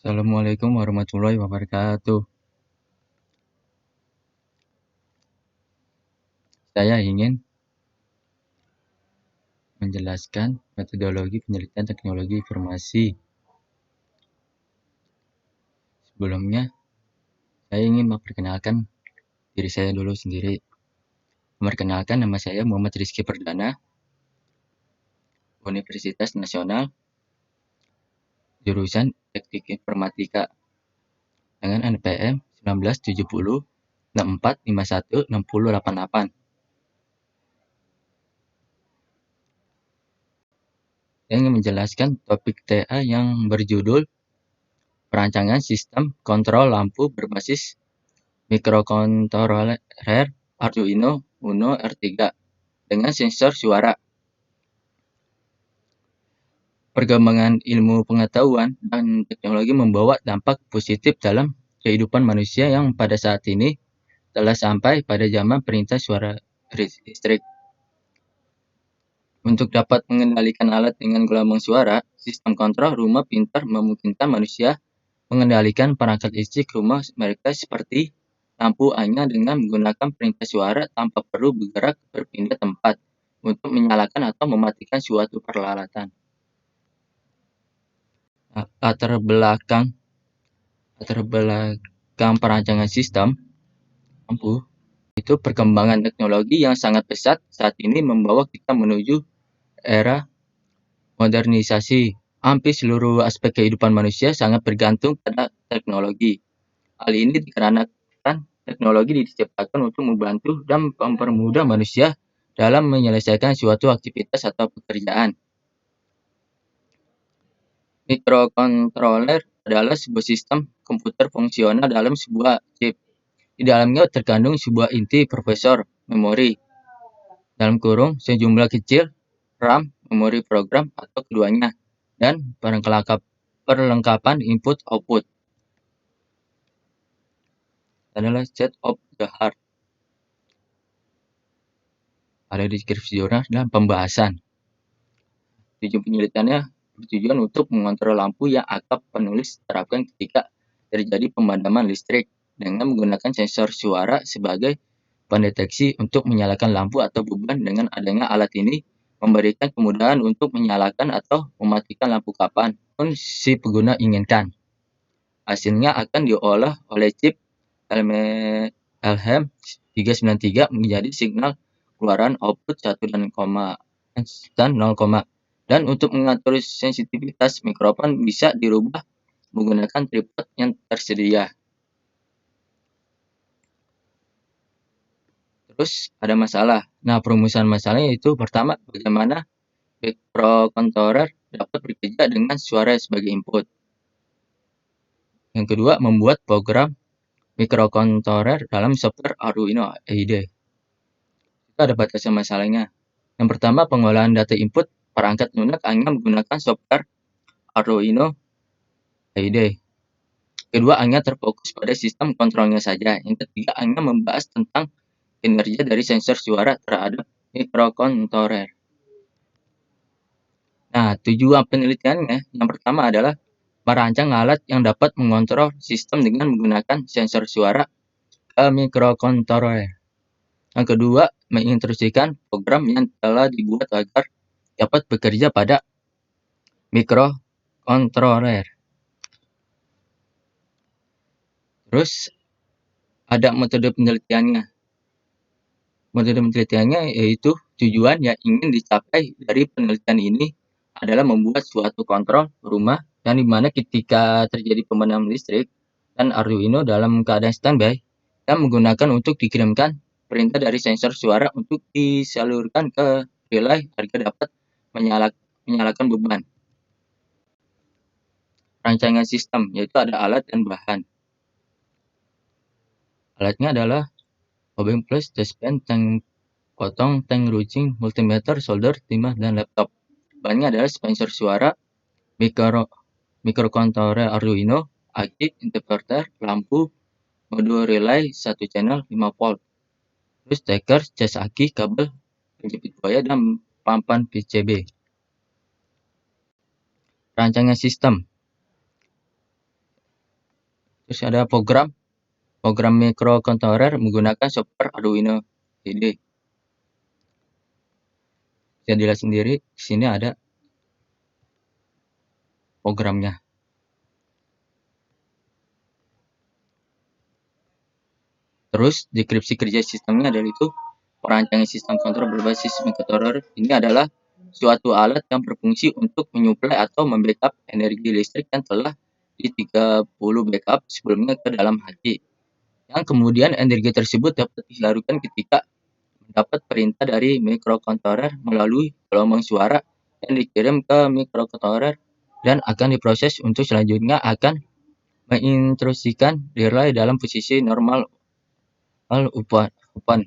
Assalamualaikum warahmatullahi wabarakatuh. Saya ingin menjelaskan metodologi penelitian teknologi informasi. Sebelumnya, saya ingin memperkenalkan diri saya dulu sendiri. Memperkenalkan, nama saya Muhammad Rizky Perdana, Universitas Nasional, jurusan Teknik Informatika, dengan NPM 1970 6451 6088. Saya ingin menjelaskan topik TA yang berjudul Perancangan Sistem Kontrol Lampu Berbasis Mikrokontroler Arduino Uno R3 dengan sensor suara. Perkembangan ilmu pengetahuan dan teknologi membawa dampak positif dalam kehidupan manusia yang pada saat ini telah sampai pada zaman perintah suara listrik. Untuk dapat mengendalikan alat dengan gelombang suara, sistem kontrol rumah pintar memungkinkan manusia mengendalikan perangkat listrik rumah mereka seperti lampu hanya dengan menggunakan perintah suara tanpa perlu bergerak berpindah tempat untuk menyalakan atau mematikan suatu peralatan. Latar belakang perancangan sistem lampu itu perkembangan teknologi yang sangat pesat saat ini membawa kita menuju era modernisasi. Hampir seluruh aspek kehidupan manusia sangat bergantung pada teknologi. Hal ini dikarenakan teknologi diciptakan untuk membantu dan mempermudah manusia dalam menyelesaikan suatu aktivitas atau pekerjaan. Mikrokontroler adalah sebuah sistem komputer fungsional dalam sebuah chip. Di dalamnya terkandung sebuah inti prosesor memori, dalam kurung sejumlah kecil RAM, memori program atau keduanya, dan perlengkapan input-output adalah set of the heart. Ada deskripsi jurnal dan pembahasan. Tujuan penelitiannya bertujuan untuk mengontrol lampu yang akan penulis terapkan ketika terjadi pemadaman listrik dengan menggunakan sensor suara sebagai pendeteksi untuk menyalakan lampu atau beban. Dengan adanya alat ini memberikan kemudahan untuk menyalakan atau mematikan lampu kapan pun si pengguna inginkan. Hasilnya akan diolah oleh chip LM393 menjadi signal keluaran output 1 dan 0, dan untuk mengatur sensitivitas mikrofon bisa dirubah menggunakan tripod yang tersedia. Terus ada masalah. Nah, perumusan masalahnya itu pertama, bagaimana mikrokontroler dapat bekerja dengan suara sebagai input. Yang kedua, membuat program mikrokontroler dalam software Arduino IDE. Itu ada batasan masalahnya. Yang pertama, pengolahan data input perangkat lunak hanya menggunakan software Arduino IDE. Kedua, hanya terfokus pada sistem kontrolnya saja. Yang ketiga, hanya membahas tentang kinerja dari sensor suara terhadap mikrokontroler. Nah, tujuan penelitiannya yang pertama adalah merancang alat yang dapat mengontrol sistem dengan menggunakan sensor suara ke mikrokontroler. Yang kedua, menginstruksikan program yang telah dibuat agar dapat bekerja pada mikrokontroler. Terus ada metode penelitiannya. Metode penelitiannya yaitu tujuan yang ingin dicapai dari penelitian ini adalah membuat suatu kontrol rumah yang dimana ketika terjadi pemadaman listrik dan Arduino dalam keadaan standby dan menggunakan untuk dikirimkan perintah dari sensor suara untuk disalurkan ke relay agar dapat menyalakan beban. Rancangan sistem yaitu ada alat dan bahan. Alatnya adalah obeng plus, dustpan, tank potong, tank runcing, multimeter, solder, timah, dan laptop. Bahannya adalah sensor suara, mikrokontroler Arduino, aki, interpreter, lampu, modul relay 1 channel 5 volt. Terus steker, cas aki, kabel, penjepit buaya, dan papan PCB. Rancangan sistem Terus ada program microcontroller menggunakan software Arduino IDE. Bisa dilihat sendiri, di sini ada programnya. Terus deskripsi kerja sistemnya adalah itu perancangan sistem kontrol berbasis microcontroller ini adalah suatu alat yang berfungsi untuk menyuplai atau membackup energi listrik yang telah di 30 backup sebelumnya ke dalam haki. Yang kemudian energi tersebut dapat disalurkan ketika mendapat perintah dari microcontroller melalui gelombang suara yang dikirim ke microcontroller dan akan diproses untuk selanjutnya akan menginstruksikan relay dalam posisi normal open.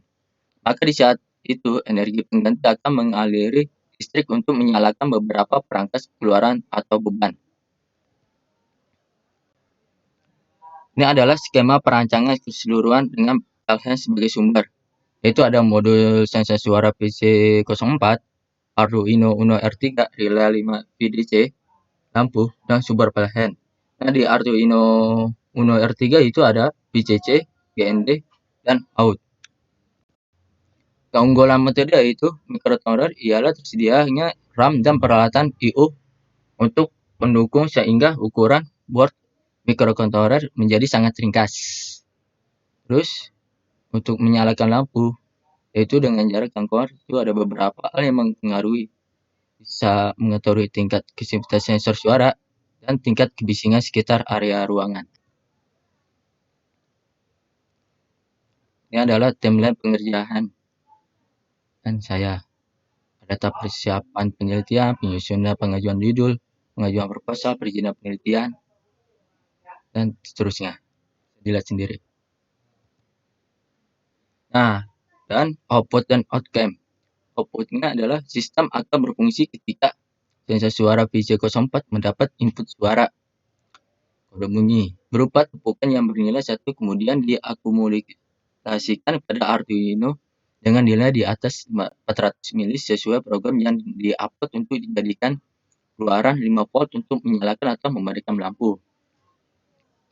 Maka di saat itu energi pengganti akan mengaliri listrik untuk menyalakan beberapa perangkat keluaran atau beban. Ini adalah skema perancangan keseluruhan dengan PLC sebagai sumber, yaitu ada modul sensor suara PC04, Arduino Uno R3, relay 5 VDC, lampu, dan sumber PLC. Nah, di Arduino Uno R3 itu ada VCC, GND, dan out. Keunggulan metode yaitu microcontroller ialah tersedianya RAM dan peralatan I/O untuk pendukung sehingga ukuran board microcontroller menjadi sangat ringkas. Terus untuk menyalakan lampu yaitu dengan jarak jangkauan itu ada beberapa hal yang mempengaruhi, bisa mengetahui tingkat sensitivitas sensor suara dan tingkat kebisingan sekitar area ruangan. Ini adalah timeline pengerjaan dan saya. Data persiapan penelitian, penyusunan pengajuan judul, pengajuan proposal, perizinan penelitian, dan seterusnya. Dilihat sendiri. Nah, dan output dan outcome. Outputnya adalah sistem akan berfungsi ketika sensor suara VC04 mendapat input suara kode bunyi berupa tepukan yang bernilai 1 kemudian diakumulasikan pada Arduino dengan nilai di atas 400 mili sesuai program yang di-upload untuk dijadikan keluaran 5 volt untuk menyalakan atau mematikan lampu.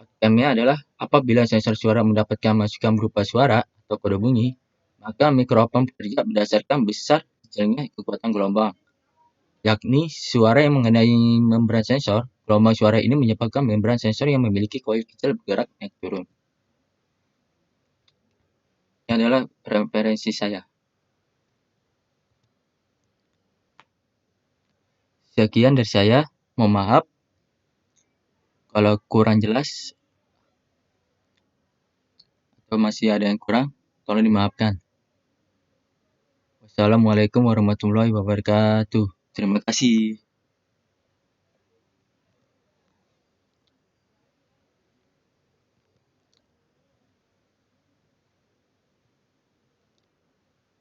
Outcome-nya adalah apabila sensor suara mendapatkan masukan berupa suara atau kode bunyi, maka mikrofon bekerja berdasarkan besar kecilnya kekuatan gelombang, yakni suara yang mengenai membran sensor. Gelombang suara ini menyebabkan membran sensor yang memiliki koil kecil bergerak naik turun. Ini adalah referensi saya. Sekian dari saya. Mohon maaf kalau kurang jelas atau masih ada yang kurang, tolong dimaafkan. Wassalamualaikum warahmatullahi wabarakatuh. Terima kasih.